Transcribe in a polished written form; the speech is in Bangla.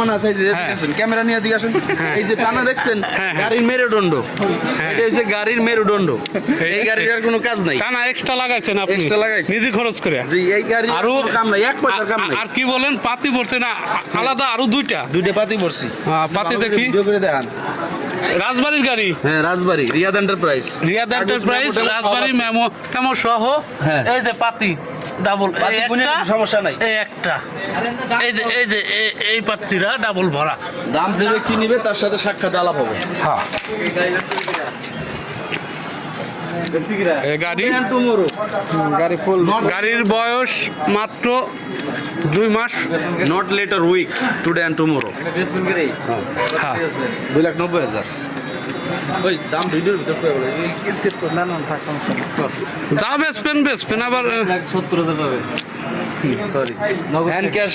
মানে আছে, এই যে এদিকে আসেন, ক্যামেরা নিয়ে এদিকে আসেন। এই যে টানা দেখছেন, গাড়ির মেরুদণ্ড, এটা হচ্ছে গাড়ির মেরুদণ্ড। এই গাড়ির আর কোনো কাজ নাই। টানা এক্সট্রা লাগাইছেন আপনি? এক্সট্রা লাগাইছি, নিজে খরচ করে। জি। এই গাড়ির আরো কোনো কাম নাই, এক পয়সার কাম নাই। আর কি বলেন, পাতি পড়ছে না আলাদা আরো দুইটা পাতি পড়ছি। পাতি দেখি, ভিডিও করে দেখান। রাজবাড়ির গাড়ি, হ্যাঁ রাজবাড়ি, রিয়াদ এন্টারপ্রাইজ, রিয়াদ এন্টারপ্রাইজ, রাজবাড়ি মেমো সহ। এই যে পাতি ডাবল, সমস্যা নাই। এই একটা, এই যে এই পাত্রীরা ডাবল ভরা। দাম যে ব্যক্তি নিবে তার সাথে সাক্ষাৎ আলাপ হবে। হ্যাঁ, গাড়ির বয়স মাত্র 2 মাস। Not later week, today and tomorrow. হ্যাঁ, 2,90,000। ওই দাম ভিডিওর ভিতর করে বলে যা বেচবেন আবার 70,000 পাবে। Sorry, hand cash.